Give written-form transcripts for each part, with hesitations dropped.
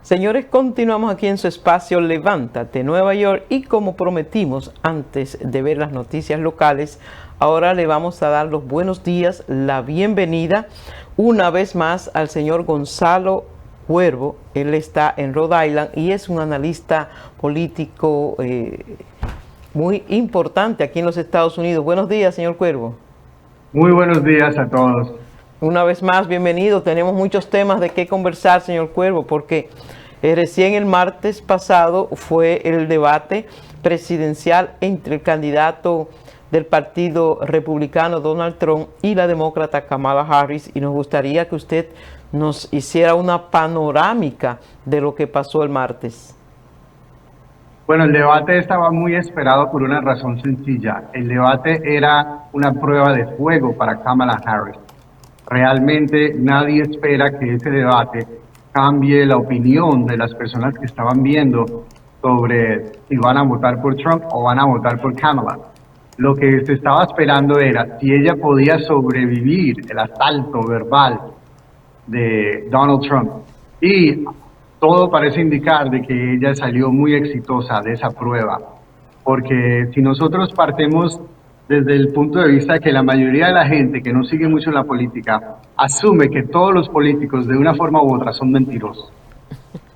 Señores, continuamos aquí en su espacio Levántate Nueva York y como prometimos antes de ver las noticias locales, ahora le vamos a dar los buenos días, la bienvenida una vez más al señor Gonzalo Cuervo. Él está en Rhode Island y es un analista político muy importante aquí en los Estados Unidos. Buenos días, señor Cuervo. Muy buenos días a todos. Una vez más, bienvenido. Tenemos muchos temas de qué conversar, señor Cuervo, porque recién el martes pasado fue el debate presidencial entre el candidato del Partido Republicano, Donald Trump, y la demócrata Kamala Harris, y nos gustaría que usted nos hiciera una panorámica de lo que pasó el martes. Bueno, el debate estaba muy esperado por una razón sencilla. El debate era una prueba de fuego para Kamala Harris. Realmente nadie espera que ese debate cambie la opinión de las personas que estaban viendo sobre si van a votar por Trump o van a votar por Kamala. Lo que se estaba esperando era si ella podía sobrevivir el asalto verbal de Donald Trump. Y todo parece indicar de que ella salió muy exitosa de esa prueba. Porque si nosotros partimos desde el punto de vista de que la mayoría de la gente que no sigue mucho la política asume que todos los políticos de una forma u otra son mentirosos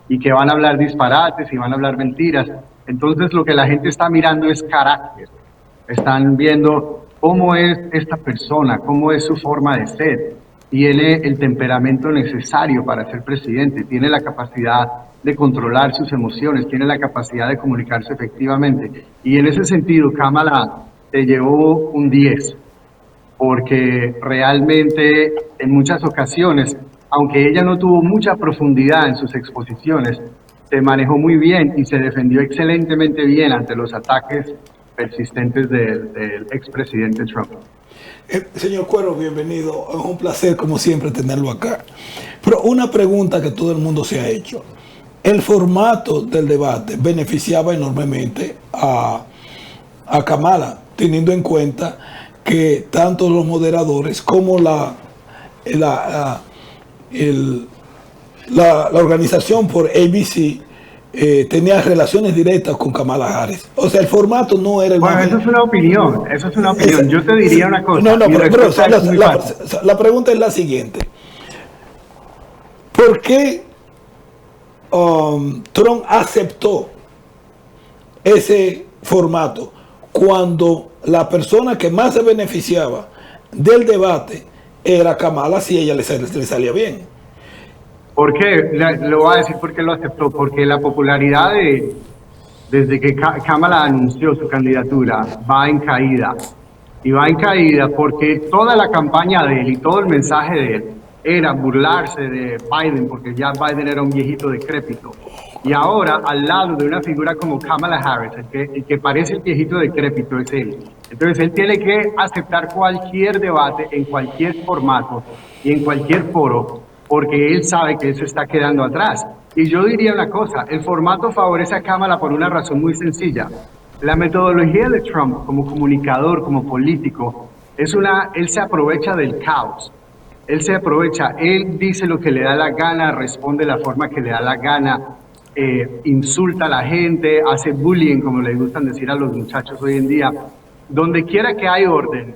y que van a hablar disparates y van a hablar mentiras, entonces lo que la gente está mirando es carácter. Están viendo cómo es esta persona, cómo es su forma de ser. Tiene el temperamento necesario para ser presidente, tiene la capacidad de controlar sus emociones, tiene la capacidad de comunicarse efectivamente. Y en ese sentido, Kamala te llevó un 10, porque realmente en muchas ocasiones, aunque ella no tuvo mucha profundidad en sus exposiciones, se manejó muy bien y se defendió excelentemente bien ante los ataques persistentes del expresidente Trump. Señor Cuervo, bienvenido. Es un placer, como siempre, tenerlo acá. Pero una pregunta que todo el mundo se ha hecho. El formato del debate beneficiaba enormemente a Kamala, teniendo en cuenta que tanto los moderadores como la organización por ABC tenía relaciones directas con Kamala Harris. O sea, el formato no era el Bueno, eso es una opinión, Yo te diría una cosa. No, pero o sea, la pregunta es la siguiente. ¿Por qué Trump aceptó ese formato cuando la persona que más se beneficiaba del debate era Kamala, si ella le salía bien? ¿Por qué? Le voy a decir por qué lo aceptó. Porque la popularidad desde que Kamala anunció su candidatura va en caída. Y va en caída porque toda la campaña de él y todo el mensaje de él era burlarse de Biden, porque ya Biden era un viejito decrépito. Y ahora, al lado de una figura como Kamala Harris, el que parece el viejito decrépito es él. Entonces, él tiene que aceptar cualquier debate en cualquier formato y en cualquier foro, porque él sabe que él se está quedando atrás. Y yo diría una cosa, el formato favorece a Kamala por una razón muy sencilla. La metodología de Trump como comunicador, como político, él se aprovecha del caos. Él se aprovecha, él dice lo que le da la gana, responde de la forma que le da la gana, insulta a la gente, hace bullying, como le gustan decir a los muchachos hoy en día. Donde quiera que hay orden,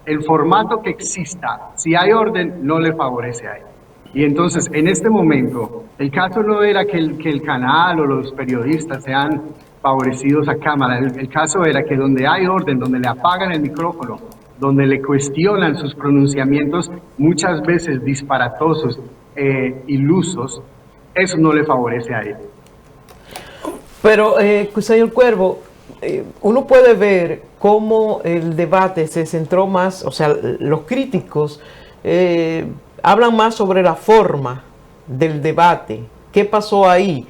el formato que exista, si hay orden, no le favorece a él. Y entonces, en este momento, el caso no era que el canal o los periodistas sean favorecidos a Kamala. El caso era que donde hay orden, donde le apagan el micrófono, donde le cuestionan sus pronunciamientos, muchas veces disparatosos, ilusos, eso no le favorece a él. Pero, señor Cuervo, uno puede ver cómo el debate se centró más, o sea, los críticos hablan más sobre la forma del debate. ¿Qué pasó ahí?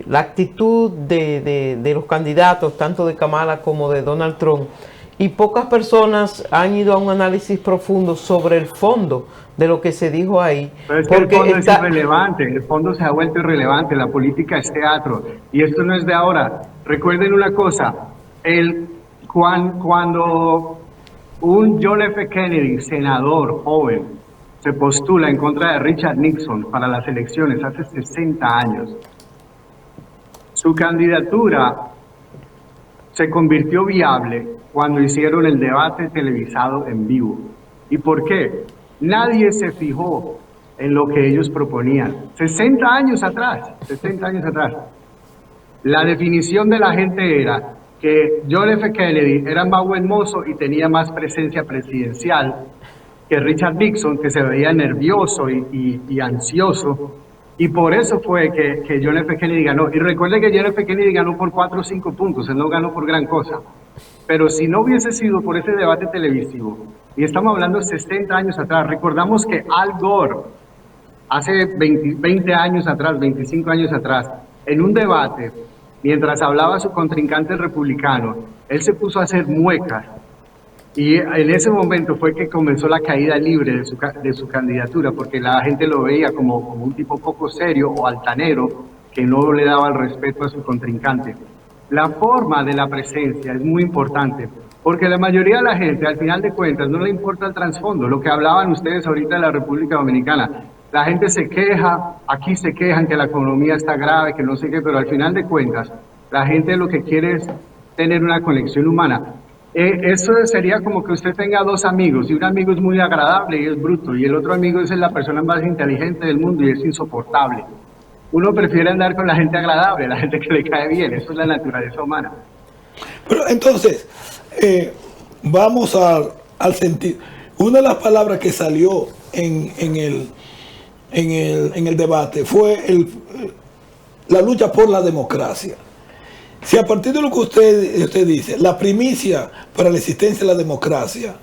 La actitud de los candidatos, tanto de Kamala como de Donald Trump. Y pocas personas han ido a un análisis profundo sobre el fondo de lo que se dijo ahí. Pero es que el fondo es irrelevante, el fondo se ha vuelto irrelevante, la política es teatro. Y esto no es de ahora. Recuerden una cosa, cuando un John F. Kennedy, senador joven, se postula en contra de Richard Nixon para las elecciones hace 60 años. Su candidatura se convirtió viable cuando hicieron el debate televisado en vivo. ¿Y por qué? Nadie se fijó en lo que ellos proponían. 60 años atrás, 60 años atrás. La definición de la gente era que John F. Kennedy era más buen mozo y tenía más presencia presidencial que Richard Nixon, que se veía nervioso y ansioso. Y por eso fue que John F. Kennedy ganó. Y recuerde que John F. Kennedy ganó por 4 o 5 puntos, él no ganó por gran cosa. Pero si no hubiese sido por ese debate televisivo, y estamos hablando 60 años atrás, recordamos que Al Gore, hace 20 años atrás, 25 años atrás, en un debate, mientras hablaba su contrincante republicano, él se puso a hacer muecas. Y en ese momento fue que comenzó la caída libre de su candidatura, porque la gente lo veía como un tipo poco serio o altanero, que no le daba el respeto a su contrincante. La forma de la presencia es muy importante, porque la mayoría de la gente, al final de cuentas, no le importa el trasfondo. Lo que hablaban ustedes ahorita de la República Dominicana, la gente se queja, aquí se quejan que la economía está grave, que no sé qué, pero al final de cuentas, la gente lo que quiere es tener una conexión humana. Eso sería como que usted tenga 2 amigos, y un amigo es muy agradable y es bruto, y el otro amigo es la persona más inteligente del mundo y es insoportable. Uno prefiere andar con la gente agradable, la gente que le cae bien, eso es la naturaleza humana. Pero entonces, vamos al sentido. Una de las palabras que salió en el debate fue la lucha por la democracia. Si a partir de lo que usted dice, la primicia para la existencia de la democracia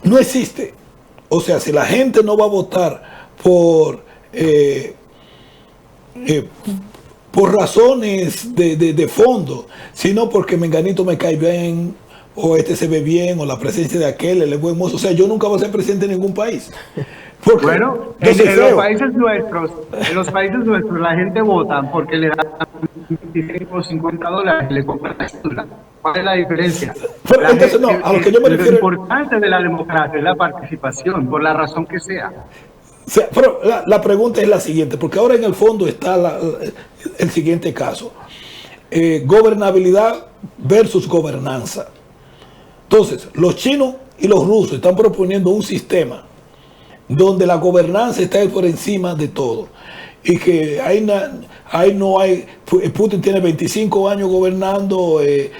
no existe, o sea, si la gente no va a votar por razones de fondo, sino porque menganito me cae bien, o este se ve bien, o la presencia de aquel, él es buen mozo, o sea, yo nunca voy a ser presidente de ningún país. Porque bueno, en los países nuestros, la gente vota porque le dan 25 o 50 dólares y le compran la cédula. ¿Cuál es la diferencia? Pero entonces, no, a lo que yo me refiero... Lo importante de la democracia es la participación, por la razón que sea. O sea, pero la pregunta es la siguiente, porque ahora en el fondo está el siguiente caso. Gobernabilidad versus gobernanza. Entonces, los chinos y los rusos están proponiendo un sistema donde la gobernanza está por encima de todo. Y que ahí no hay... Putin tiene 25 años gobernando,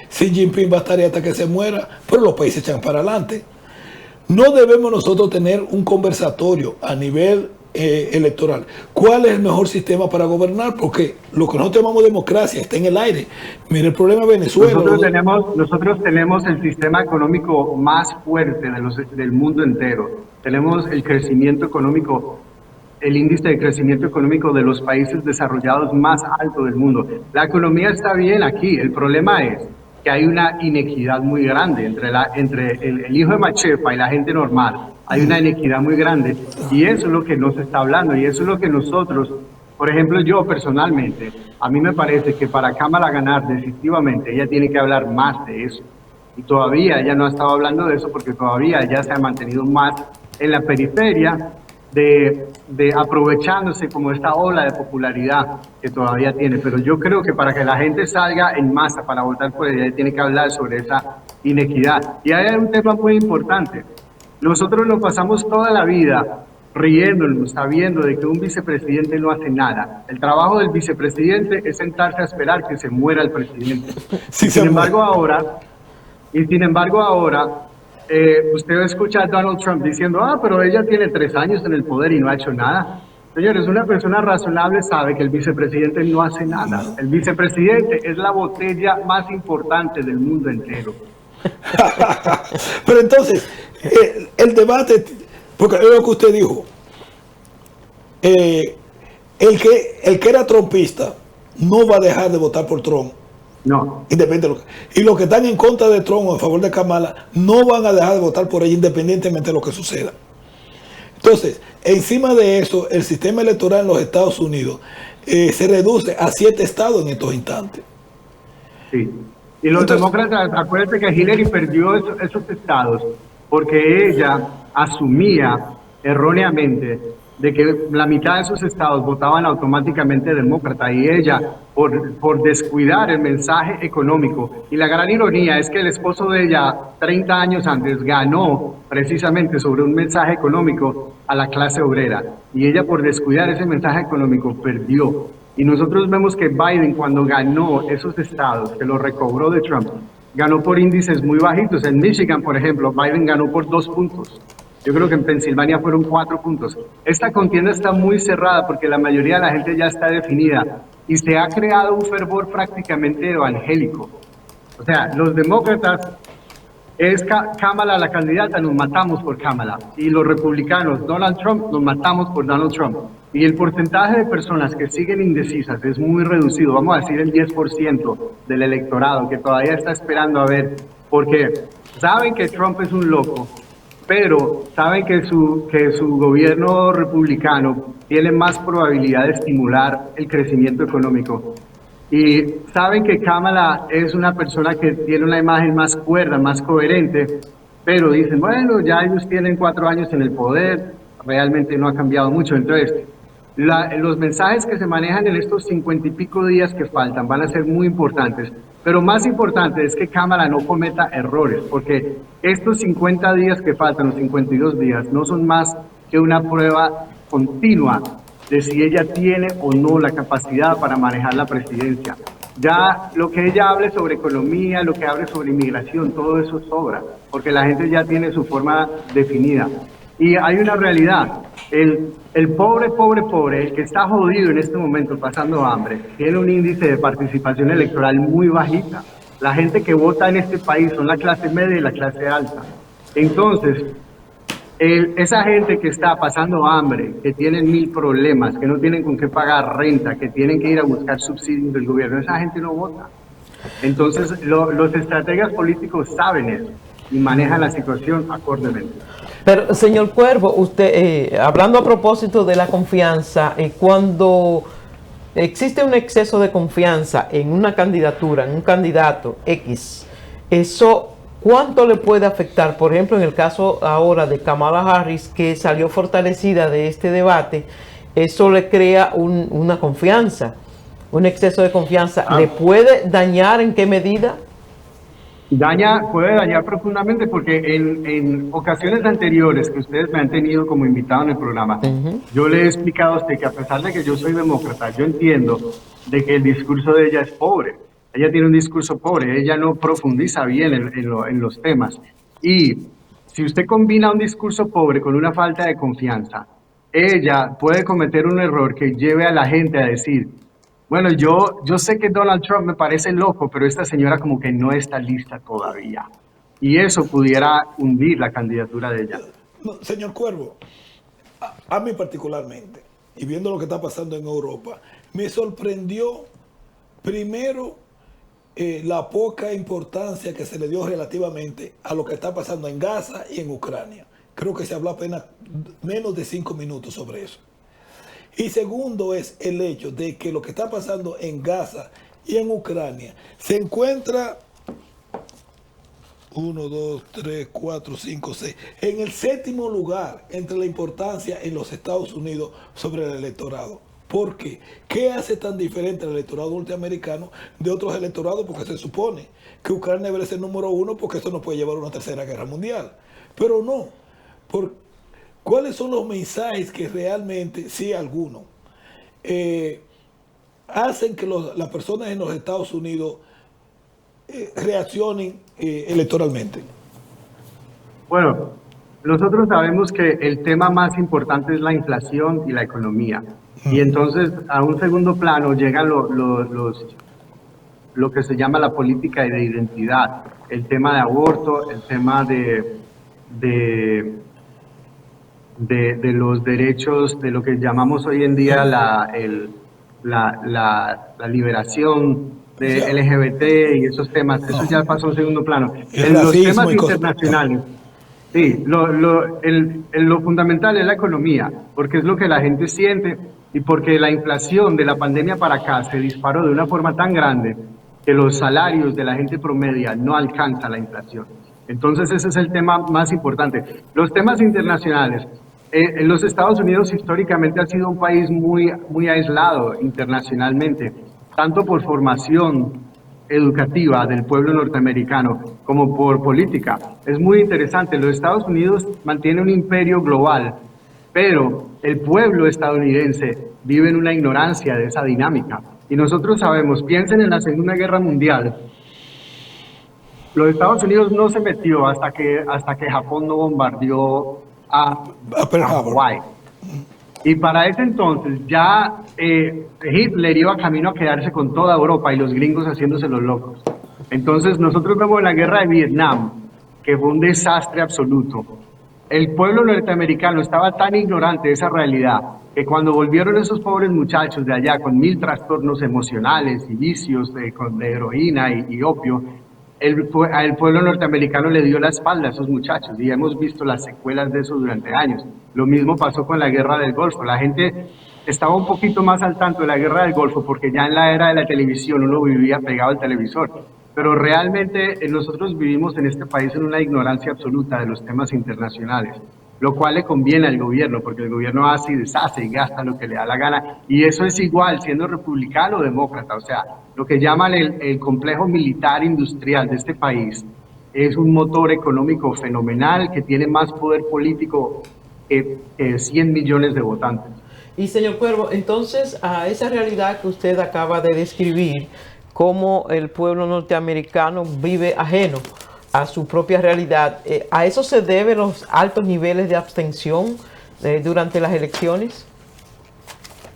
Xi Jinping va a estar ahí hasta que se muera, pero los países echan para adelante. No debemos nosotros tener un conversatorio a nivel electoral. ¿Cuál es el mejor sistema para gobernar? Porque lo que nosotros llamamos democracia está en el aire. Mire el problema de Venezuela. Nosotros tenemos el sistema económico más fuerte del mundo entero. Tenemos el crecimiento económico, el índice de crecimiento económico de los países desarrollados más alto del mundo. La economía está bien aquí. El problema es que hay una inequidad muy grande entre el hijo de Machepa y la gente normal. Hay una inequidad muy grande y eso es lo que no se está hablando y eso es lo que nosotros, por ejemplo, yo personalmente, a mí me parece que para Kamala ganar decisivamente ella tiene que hablar más de eso. Y todavía ella no ha estado hablando de eso porque todavía ella se ha mantenido más en la periferia de aprovechándose como esta ola de popularidad que todavía tiene. Pero yo creo que para que la gente salga en masa para votar por ella, tiene que hablar sobre esa inequidad. Y hay un tema muy importante. Nosotros nos pasamos toda la vida riéndonos, sabiendo de que un vicepresidente no hace nada. El trabajo del vicepresidente es sentarse a esperar que se muera el presidente. Sí, sin embargo ahora, usted escucha a Donald Trump diciendo, pero ella tiene 3 años en el poder y no ha hecho nada. Señores, una persona razonable sabe que el vicepresidente no hace nada. El vicepresidente es la botella más importante del mundo entero. Pero entonces, el debate, porque es lo que usted dijo, el que era trumpista no va a dejar de votar por Trump. No. Y los que están en contra de Trump o a favor de Kamala no van a dejar de votar por ella independientemente de lo que suceda. Entonces, encima de eso, el sistema electoral en los Estados Unidos se reduce a 7 estados en estos instantes. Sí. Y los demócratas, acuérdense que Hillary perdió esos estados porque ella asumía erróneamente de que la mitad de esos estados votaban automáticamente demócrata y ella, por descuidar el mensaje económico. Y la gran ironía es que el esposo de ella, 30 años antes, ganó precisamente sobre un mensaje económico a la clase obrera. Y ella, por descuidar ese mensaje económico, perdió. Y nosotros vemos que Biden, cuando ganó esos estados, que lo recobró de Trump, ganó por índices muy bajitos. En Michigan, por ejemplo, Biden ganó por 2 puntos. Yo creo que en Pensilvania fueron 4 puntos. Esta contienda está muy cerrada porque la mayoría de la gente ya está definida y se ha creado un fervor prácticamente evangélico. O sea, los demócratas, es Kamala la candidata, nos matamos por Kamala. Y los republicanos, Donald Trump, nos matamos por Donald Trump. Y el porcentaje de personas que siguen indecisas es muy reducido, vamos a decir el 10% del electorado que todavía está esperando a ver, porque saben que Trump es un loco, pero saben que su gobierno republicano tiene más probabilidad de estimular el crecimiento económico. Y saben que Kamala es una persona que tiene una imagen más cuerda, más coherente, pero dicen, bueno, ya ellos tienen 4 años en el poder, realmente no ha cambiado mucho. Entonces, los mensajes que se manejan en estos 50 y pico días que faltan van a ser muy importantes. Pero más importante es que Kamala no cometa errores, porque estos 50 días que faltan, los 52 días, no son más que una prueba continua de si ella tiene o no la capacidad para manejar la presidencia. Ya lo que ella hable sobre economía, lo que hable sobre inmigración, todo eso sobra, porque la gente ya tiene su forma definida. Y hay una realidad, el pobre, el que está jodido en este momento pasando hambre, tiene un índice de participación electoral muy bajita. La gente que vota en este país son la clase media y la clase alta. Entonces, esa gente que está pasando hambre, que tienen 1000 problemas, que no tienen con qué pagar renta, que tienen que ir a buscar subsidios del gobierno, esa gente no vota. Entonces, los estrategas políticos saben eso y manejan la situación acordemente. Pero, señor Cuervo, usted, hablando a propósito de la confianza, cuando existe un exceso de confianza en una candidatura, en un candidato X, eso, ¿cuánto le puede afectar? Por ejemplo, en el caso ahora de Kamala Harris, que salió fortalecida de este debate, eso le crea una confianza, un exceso de confianza. ¿Le puede dañar en qué medida? Puede dañar profundamente porque en ocasiones anteriores que ustedes me han tenido como invitado en el programa, yo le he explicado a usted que a pesar de que yo soy demócrata, yo entiendo de que el discurso de ella es pobre. Ella tiene un discurso pobre, ella no profundiza bien en los temas. Y si usted combina un discurso pobre con una falta de confianza, ella puede cometer un error que lleve a la gente a decir, bueno, yo sé que Donald Trump me parece loco, pero esta señora como que no está lista todavía. Y eso pudiera hundir la candidatura de ella. No, señor Cuervo, a mí particularmente, y viendo lo que está pasando en Europa, me sorprendió primero la poca importancia que se le dio relativamente a lo que está pasando en Gaza y en Ucrania. Creo que se habló apenas menos de 5 minutos sobre eso. Y segundo es el hecho de que lo que está pasando en Gaza y en Ucrania se encuentra 1, 2, 3, 4, 5, 6 en el 7º lugar entre la importancia en los Estados Unidos sobre el electorado. ¿Por qué? ¿Qué hace tan diferente el electorado norteamericano de otros electorados? Porque se supone que Ucrania debe ser el número 1 porque eso nos puede llevar a una tercera guerra mundial. Pero no. ¿Cuáles son los mensajes que realmente, si alguno, hacen que las personas en los Estados Unidos reaccionen electoralmente? Bueno, nosotros sabemos que el tema más importante es la inflación y la economía. Y entonces a un segundo plano llegan lo que se llama la política de identidad, el tema de aborto, el tema de los derechos, de lo que llamamos hoy en día la liberación de LGBT y esos temas. Eso ya pasó a un segundo plano. En los temas internacionales, sí, lo fundamental es la economía, porque es lo que la gente siente y porque la inflación de la pandemia para acá se disparó de una forma tan grande que los salarios de la gente promedia no alcanzan la inflación. Entonces ese es el tema más importante. Los temas internacionales, Los Estados Unidos históricamente ha sido un país muy aislado internacionalmente, tanto por formación educativa del pueblo norteamericano como por política. Es muy interesante, los Estados Unidos mantiene un imperio global, pero el pueblo estadounidense vive en una ignorancia de esa dinámica. Y nosotros sabemos, piensen en la Segunda Guerra Mundial, los Estados Unidos no se metió hasta que Japón no bombardeó A Pearl a Harbor. Hawái. Y para ese entonces ya Hitler iba camino a quedarse con toda Europa y los gringos haciéndose los locos. Entonces nosotros vemos la guerra de Vietnam, que fue un desastre absoluto. El pueblo norteamericano estaba tan ignorante de esa realidad que cuando volvieron esos pobres muchachos de allá con 1000 trastornos emocionales y vicios de heroína y opio, el pueblo norteamericano le dio la espalda a esos muchachos y hemos visto las secuelas de eso durante años. Lo mismo pasó con la guerra del Golfo. La gente estaba un poquito más al tanto de la guerra del Golfo porque ya en la era de la televisión uno vivía pegado al televisor. Pero realmente nosotros vivimos en este país en una ignorancia absoluta de los temas internacionales, lo cual le conviene al gobierno, porque el gobierno hace y deshace y gasta lo que le da la gana, y eso es igual siendo republicano o demócrata. O sea, lo que llaman el complejo militar industrial de este país es un motor económico fenomenal que tiene más poder político que 100 millones de votantes. Y señor Cuervo, entonces a esa realidad que usted acaba de describir, cómo el pueblo norteamericano vive ajeno a su propia realidad, ¿a eso se deben los altos niveles de abstención durante las elecciones?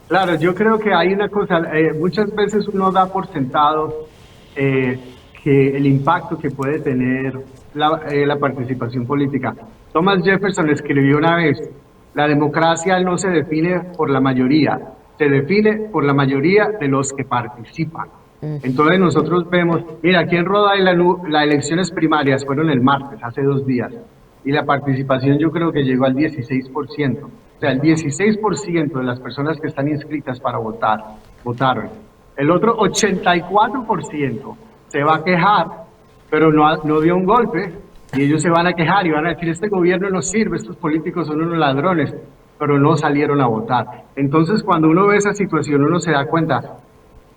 Claro, yo creo que hay una cosa, muchas veces uno da por sentado que el impacto que puede tener la participación política. Thomas Jefferson escribió una vez, la democracia no se define por la mayoría, se define por la mayoría de los que participan. Entonces nosotros vemos, mira, aquí en Rhode Island las elecciones primarias fueron el martes, hace 2 días, y la participación yo creo que llegó al 16%. O sea, el 16% de las personas que están inscritas para votar, votaron. El otro 84% se va a quejar, pero no dio un golpe, y ellos se van a quejar y van a decir, este gobierno no sirve, estos políticos son unos ladrones, pero no salieron a votar. Entonces, cuando uno ve esa situación, uno se da cuenta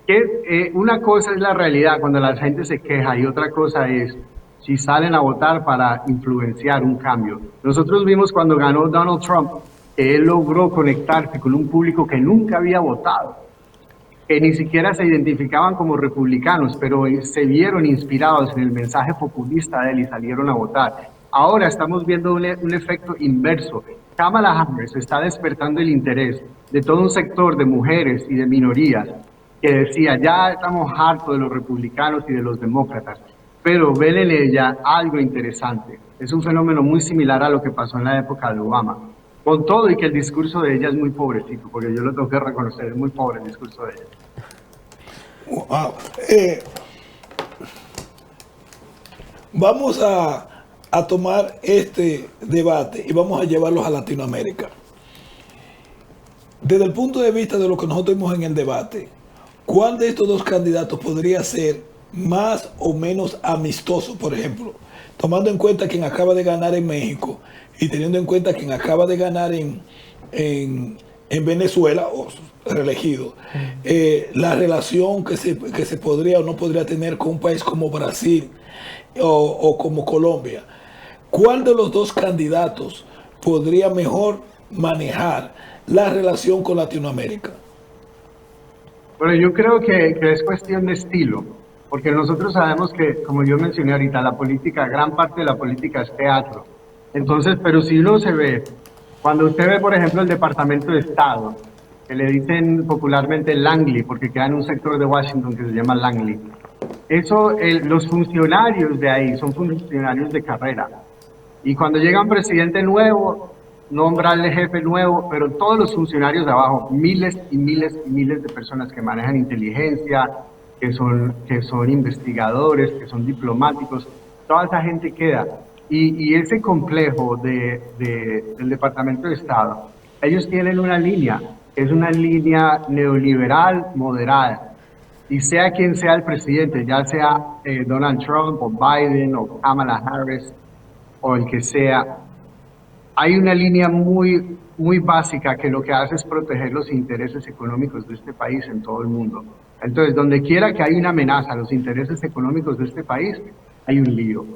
que una cosa es la realidad cuando la gente se queja y otra cosa es si salen a votar para influenciar un cambio. Nosotros vimos cuando ganó Donald Trump que él logró conectarse con un público que nunca había votado, que ni siquiera se identificaban como republicanos, pero se vieron inspirados en el mensaje populista de él y salieron a votar. Ahora estamos viendo un efecto inverso. Kamala Harris está despertando el interés de todo un sector de mujeres y de minorías que decía, ya estamos hartos de los republicanos y de los demócratas, pero ven en ella algo interesante. Es un fenómeno muy similar a lo que pasó en la época de Obama. Con todo y que el discurso de ella es muy pobrecito, porque yo lo tengo que reconocer, es muy pobre el discurso de ella. Wow. Vamos a tomar este debate y vamos a llevarlos a Latinoamérica. Desde el punto de vista de lo que nosotros vimos en el debate, ¿cuál de estos dos candidatos podría ser más o menos amistoso, por ejemplo? Tomando en cuenta quien acaba de ganar en México y teniendo en cuenta quien acaba de ganar en Venezuela, o reelegido, la relación que se podría o no podría tener con un país como Brasil o como Colombia. ¿Cuál de los dos candidatos podría mejor manejar la relación con Latinoamérica? Bueno, yo creo que es cuestión de estilo, porque nosotros sabemos que, como yo mencioné ahorita, la política, gran parte de la política es teatro. Entonces, pero si uno se ve, cuando usted ve, por ejemplo, el Departamento de Estado, que le dicen popularmente Langley, porque queda en un sector de Washington que se llama Langley, eso, los funcionarios de ahí son funcionarios de carrera. Y cuando llega un presidente nuevo, nombra al jefe nuevo, pero todos los funcionarios de abajo, miles y miles y miles de personas que manejan inteligencia, que son investigadores, que son diplomáticos, toda esa gente queda. Y ese complejo del Departamento de Estado, ellos tienen una línea, es una línea neoliberal moderada. Y sea quien sea el presidente, ya sea Donald Trump o Biden o Kamala Harris o el que sea, hay una línea muy básica que lo que hace es proteger los intereses económicos de este país en todo el mundo. Entonces, donde quiera que hay una amenaza a los intereses económicos de este país, hay un lío.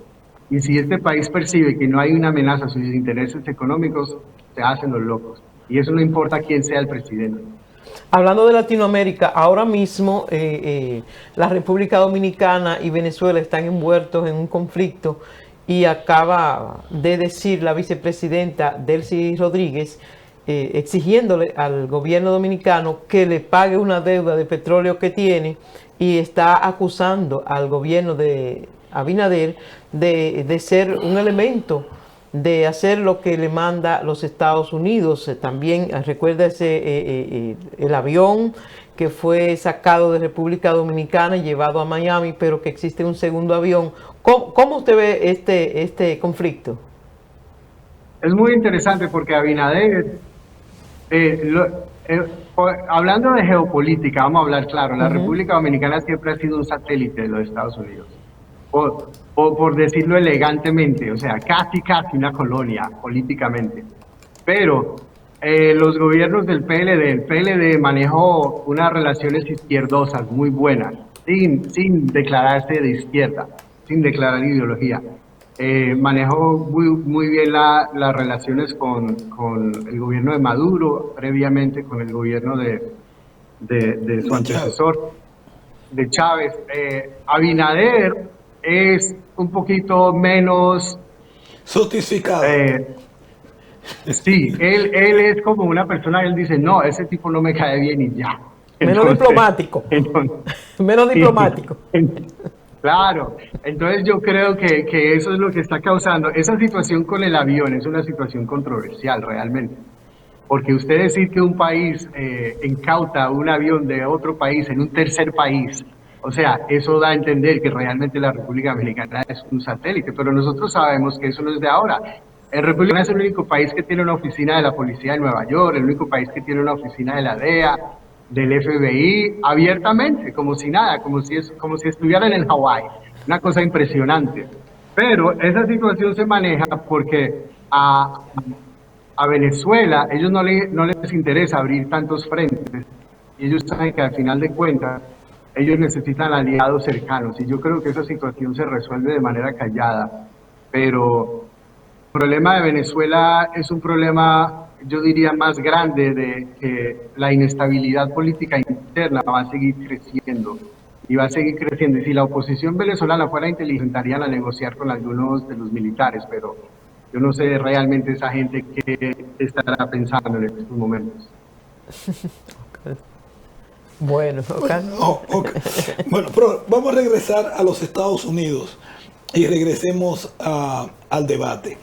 Y si este país percibe que no hay una amenaza a sus intereses económicos, se hacen los locos. Y eso no importa quién sea el presidente. Hablando de Latinoamérica, ahora mismo la República Dominicana y Venezuela están envueltos en un conflicto y acaba de decir la vicepresidenta Delcy Rodríguez exigiéndole al gobierno dominicano que le pague una deuda de petróleo que tiene y está acusando al gobierno de Abinader de ser un elemento de hacer lo que le manda los Estados Unidos. También recuerda el avión que fue sacado de República Dominicana y llevado a Miami, pero que existe un segundo avión. ¿Cómo usted ve este conflicto? Es muy interesante porque Abinader, hablando de geopolítica, vamos a hablar claro, la República Dominicana siempre ha sido un satélite de los Estados Unidos. Por decirlo elegantemente, o sea, casi una colonia políticamente. Pero los gobiernos del PLD manejó unas relaciones izquierdosas muy buenas, sin declararse de izquierda, sin declarar ideología. Manejó muy bien las relaciones con el gobierno de Maduro, previamente con el gobierno de su antecesor, de Chávez. Abinader es un poquito menos sofistificado. Sí, él es como una persona, él dice, no, ese tipo no me cae bien y ya. Menos diplomático. Menos diplomático. Claro, entonces yo creo que eso es lo que está causando. Esa situación con el avión es una situación controversial realmente. Porque usted decir que un país incauta un avión de otro país en un tercer país, o sea, eso da a entender que realmente la República Dominicana es un satélite, pero nosotros sabemos que eso no es de ahora. El República Dominicana es el único país que tiene una oficina de la Policía de Nueva York, el único país que tiene una oficina de la DEA, del FBI, abiertamente, como si nada, como si estuvieran en Hawái. Una cosa impresionante. Pero esa situación se maneja porque a Venezuela, ellos no les interesa abrir tantos frentes. Y ellos saben que al final de cuentas, ellos necesitan aliados cercanos. Y yo creo que esa situación se resuelve de manera callada. Pero el problema de Venezuela es un problema, yo diría, más grande, de que la inestabilidad política interna va a seguir creciendo. Y va a seguir creciendo. Y si la oposición venezolana fuera inteligente, intentarían a negociar con algunos de los militares, pero yo no sé realmente esa gente qué estará pensando en estos momentos. Bueno, Bueno, pero vamos a regresar a los Estados Unidos y regresemos al debate.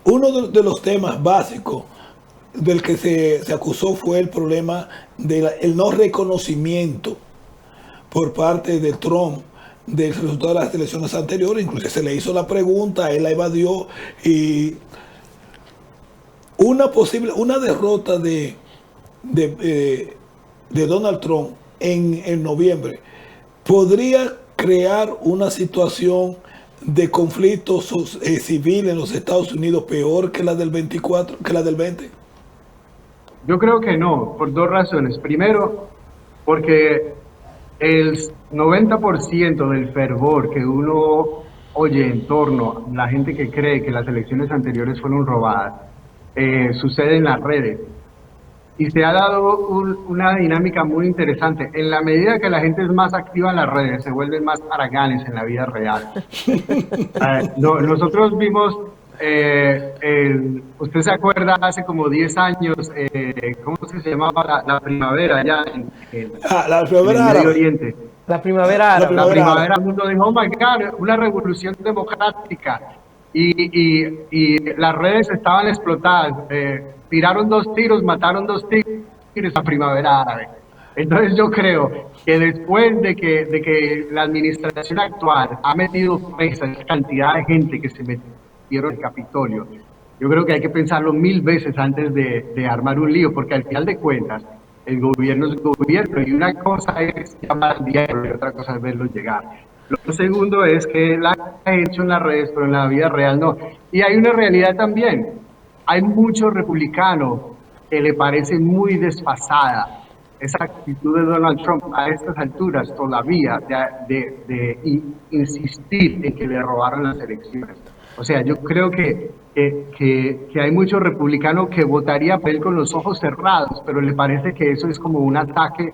Uno de los temas básicos del que se acusó fue el problema del no reconocimiento por parte de Trump del resultado de las elecciones anteriores. Incluso se le hizo la pregunta, él la evadió, y una derrota de Donald Trump en noviembre podría crear una situación de conflicto civil en los Estados Unidos peor que la del 24, que la del 20. Yo creo que no, por dos razones. Primero, porque el 90% del fervor que uno oye en torno a la gente que cree que las elecciones anteriores fueron robadas, sucede en las redes. Y se ha dado una dinámica muy interesante. En la medida que la gente es más activa en las redes, se vuelven más haraganes en la vida real. Nosotros vimos, usted se acuerda, hace como 10 años, ¿cómo se llamaba la primavera allá la primavera en el Medio Oriente? La primavera árabe. La primavera, el mundo dijo, oh my God, una revolución democrática. Y las redes estaban explotadas. Tiraron 2 tiros, mataron 2 tigres a primavera árabe. Entonces yo creo que después de que la administración actual ha metido presa esa cantidad de gente que se metieron en el Capitolio, yo creo que hay que pensarlo 1000 veces antes de armar un lío, porque al final de cuentas el gobierno es gobierno y una cosa es llamar al diablo y otra cosa es verlo llegar. Lo segundo es que él ha hecho en las redes, pero en la vida real no. Y hay una realidad también. Hay muchos republicanos que le parece muy desfasada esa actitud de Donald Trump a estas alturas todavía de insistir en que le robaron las elecciones. O sea, yo creo que hay muchos republicanos que votarían por él con los ojos cerrados, pero le parece que eso es como un ataque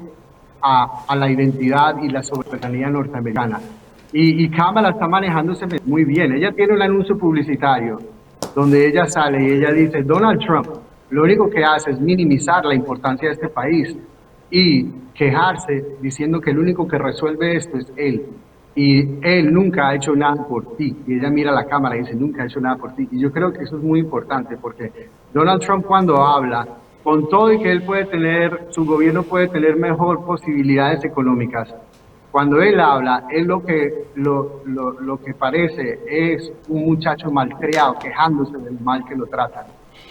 a la identidad y la soberanía norteamericana. Y Kamala está manejándose muy bien. Ella tiene un anuncio publicitario donde ella sale y ella dice, Donald Trump lo único que hace es minimizar la importancia de este país y quejarse diciendo que el único que resuelve esto es él. Y él nunca ha hecho nada por ti. Y ella mira a la cámara y dice, nunca ha hecho nada por ti. Y yo creo que eso es muy importante porque Donald Trump cuando habla, con todo y que él puede tener, su gobierno puede tener mejor posibilidades económicas, cuando él habla, él lo que parece es un muchacho malcriado, quejándose del mal que lo tratan.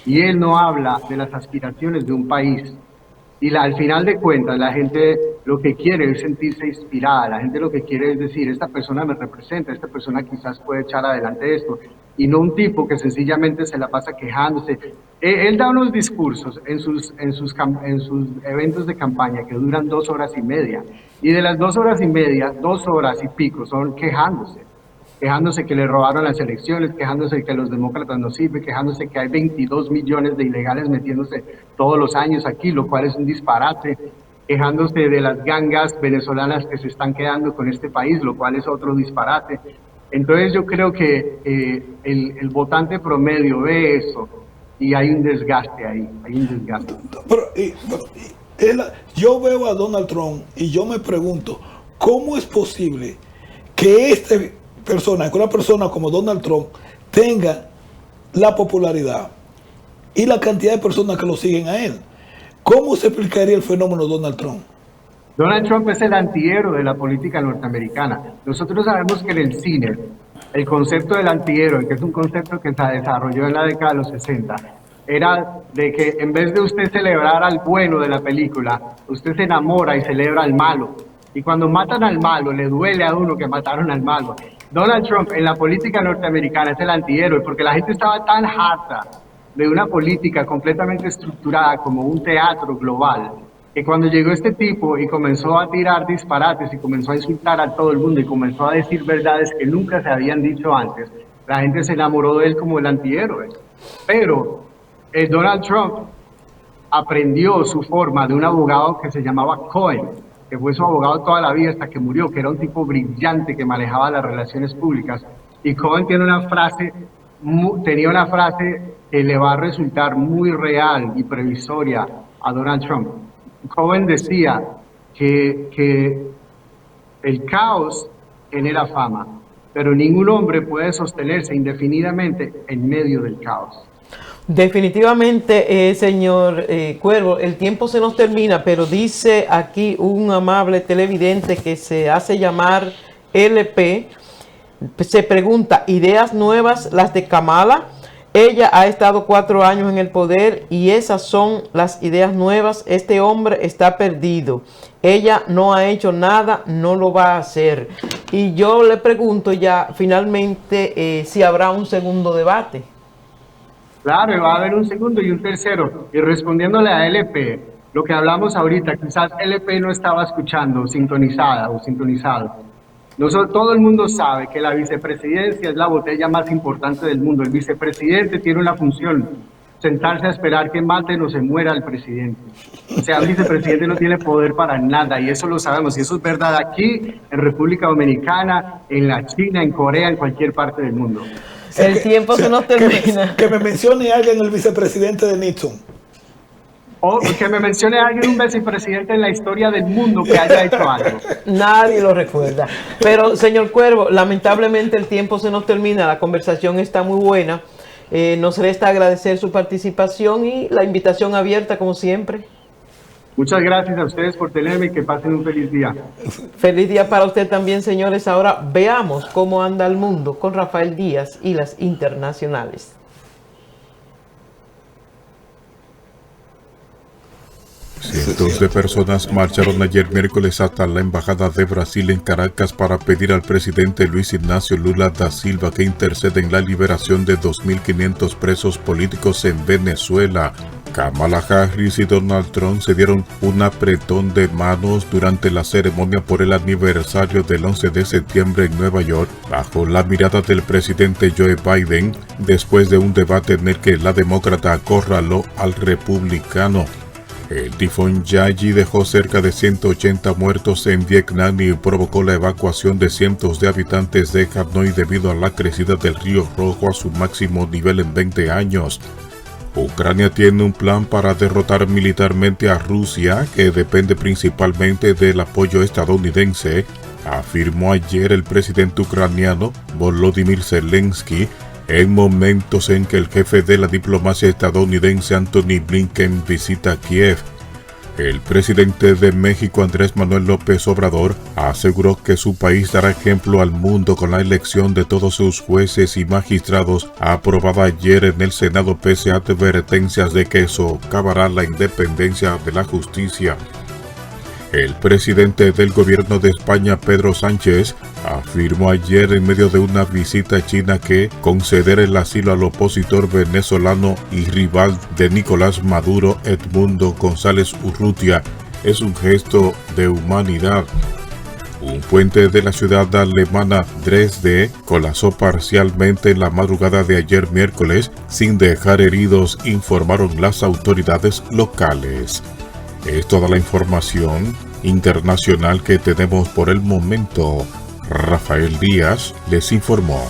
Y él no habla de las aspiraciones de un país. Y al final de cuentas, la gente lo que quiere es sentirse inspirada, la gente lo que quiere es decir, esta persona me representa, esta persona quizás puede echar adelante esto, y no un tipo que sencillamente se la pasa quejándose. Él da unos discursos en sus eventos de campaña que duran 2 horas y media, y de las 2 horas y media, 2 horas y pico son quejándose que le robaron las elecciones, quejándose de que los demócratas no sirven, quejándose que hay 22 millones de ilegales metiéndose todos los años aquí, lo cual es un disparate, quejándose de las gangas venezolanas que se están quedando con este país, lo cual es otro disparate. Entonces yo creo que el votante promedio ve eso y hay un desgaste ahí, hay un desgaste. Yo veo a Donald Trump y yo me pregunto, ¿cómo es posible que que una persona como Donald Trump tenga la popularidad y la cantidad de personas que lo siguen a él? ¿Cómo se explicaría el fenómeno Donald Trump? Donald Trump es el antihéroe de la política norteamericana. Nosotros sabemos que en el cine, el concepto del antihéroe, que es un concepto que se desarrolló en la década de los 60, era de que en vez de usted celebrar al bueno de la película, usted se enamora y celebra al malo. Y cuando matan al malo, le duele a uno que mataron al malo. Donald Trump en la política norteamericana es el antihéroe porque la gente estaba tan harta de una política completamente estructurada como un teatro global, que cuando llegó este tipo y comenzó a tirar disparates y comenzó a insultar a todo el mundo y comenzó a decir verdades que nunca se habían dicho antes, la gente se enamoró de él como el antihéroe. Pero Donald Trump aprendió su forma de un abogado que se llamaba Cohen, que fue su abogado toda la vida hasta que murió, que era un tipo brillante que manejaba las relaciones públicas. Y Cohen tenía una frase que le va a resultar muy real y previsoria a Donald Trump. Cohen decía que el caos genera fama, pero ningún hombre puede sostenerse indefinidamente en medio del caos. Definitivamente, señor Cuervo, el tiempo se nos termina, pero dice aquí un amable televidente que se hace llamar LP, se pregunta, ¿ideas nuevas las de Kamala? Ella ha estado 4 años en el poder y esas son las ideas nuevas. Este hombre está perdido. Ella no ha hecho nada, no lo va a hacer. Y yo le pregunto ya finalmente si habrá un segundo debate. Claro, va a haber un segundo y un tercero. Y respondiéndole a LP, lo que hablamos ahorita, quizás LP no estaba escuchando, sintonizada o sintonizado. Todo el mundo sabe que la vicepresidencia es la botella más importante del mundo. El vicepresidente tiene una función, sentarse a esperar que maten o se muera el presidente. O sea, el vicepresidente no tiene poder para nada y eso lo sabemos. Y eso es verdad aquí, en República Dominicana, en la China, en Corea, en cualquier parte del mundo. El tiempo se nos termina. Que me mencione alguien el vicepresidente de Nixon. O que me mencione alguien, un vicepresidente en la historia del mundo que haya hecho algo. Nadie lo recuerda. Pero, señor Cuervo, lamentablemente el tiempo se nos termina. La conversación está muy buena. Nos resta agradecer su participación y la invitación abierta, como siempre. Muchas gracias a ustedes por tenerme y que pasen un feliz día. Feliz día para usted también, señores. Ahora veamos cómo anda el mundo con Rafael Díaz y las internacionales. Cientos de personas marcharon ayer miércoles hasta la Embajada de Brasil en Caracas para pedir al presidente Luis Ignacio Lula da Silva que interceda en la liberación de 2.500 presos políticos en Venezuela. Kamala Harris y Donald Trump se dieron un apretón de manos durante la ceremonia por el aniversario del 11 de septiembre en Nueva York, bajo la mirada del presidente Joe Biden, después de un debate en el que la demócrata acorraló al republicano. El tifón Yagi dejó cerca de 180 muertos en Vietnam y provocó la evacuación de cientos de habitantes de Hanoi debido a la crecida del río Rojo a su máximo nivel en 20 años. Ucrania tiene un plan para derrotar militarmente a Rusia, que depende principalmente del apoyo estadounidense, afirmó ayer el presidente ucraniano Volodymyr Zelensky, en momentos en que el jefe de la diplomacia estadounidense Antony Blinken visita Kiev. El presidente de México, Andrés Manuel López Obrador, aseguró que su país dará ejemplo al mundo con la elección de todos sus jueces y magistrados aprobada ayer en el Senado pese a advertencias de que socavará la independencia de la justicia. El presidente del gobierno de España, Pedro Sánchez, afirmó ayer en medio de una visita a China que conceder el asilo al opositor venezolano y rival de Nicolás Maduro, Edmundo González Urrutia, es un gesto de humanidad. Un puente de la ciudad alemana Dresde colapsó parcialmente en la madrugada de ayer miércoles, sin dejar heridos, informaron las autoridades locales. Es toda la información internacional que tenemos por el momento. Rafael Díaz les informó.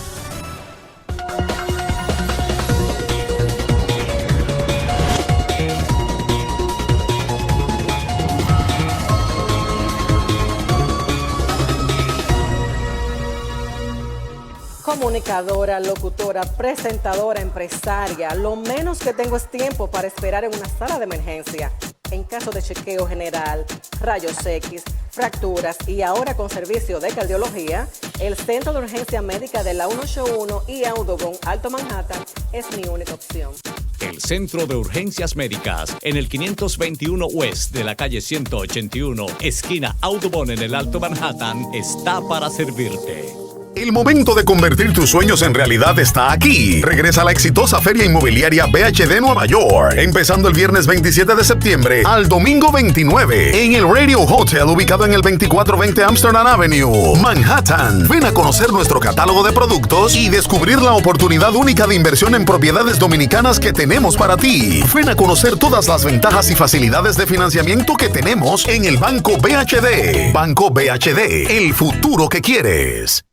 Comunicadora, locutora, presentadora, empresaria. Lo menos que tengo es tiempo para esperar en una sala de emergencia. En caso de chequeo general, rayos X, fracturas y ahora con servicio de cardiología, el Centro de Urgencia Médica de la 181 y Audubon, Alto Manhattan, es mi única opción. El Centro de Urgencias Médicas, en el 521 West de la calle 181, esquina Audubon en el Alto Manhattan, está para servirte. El momento de convertir tus sueños en realidad está aquí. Regresa a la exitosa Feria Inmobiliaria BHD Nueva York, empezando el viernes 27 de septiembre al domingo 29 en el Radio Hotel, ubicado en el 2420 Amsterdam Avenue, Manhattan. Ven a conocer nuestro catálogo de productos y descubrir la oportunidad única de inversión en propiedades dominicanas que tenemos para ti. Ven a conocer todas las ventajas y facilidades de financiamiento que tenemos en el Banco BHD. Banco BHD, el futuro que quieres.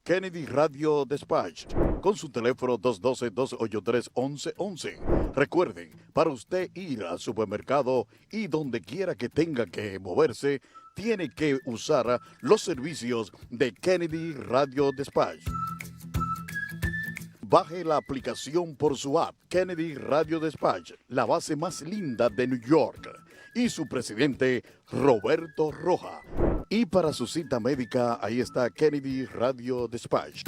Kennedy Radio Dispatch, con su teléfono 212-283-1111. Recuerden, para usted ir al supermercado y donde quiera que tenga que moverse, tiene que usar los servicios de Kennedy Radio Dispatch. Baje la aplicación por su app, Kennedy Radio Dispatch, la base más linda de New York, y su presidente, Roberto Roja. Y para su cita médica, ahí está Kennedy Radio Dispatch.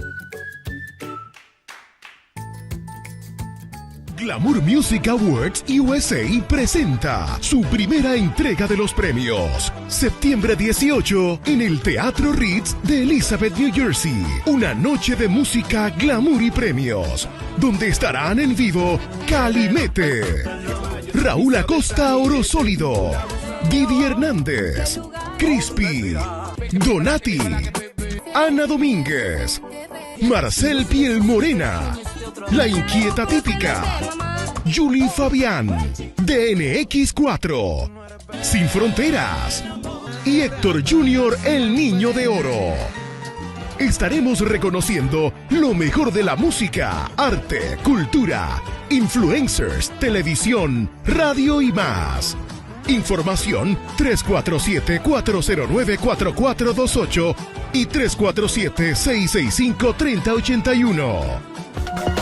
Glamour Music Awards USA presenta su primera entrega de los premios. Septiembre 18 en el Teatro Ritz de Elizabeth, New Jersey. Una noche de música, glamour y premios, donde estarán en vivo Calimete, Raúl Acosta Oro Sólido, Didi Hernández, Crispy, Donati, Ana Domínguez, Marcel Piel Morena, La Inquieta Típica, Julie Fabián, DNX4, Sin Fronteras y Héctor Jr. El Niño de Oro. Estaremos reconociendo lo mejor de la música, arte, cultura, influencers, televisión, radio y más. Información 347-409-4428 y 347-665-3081.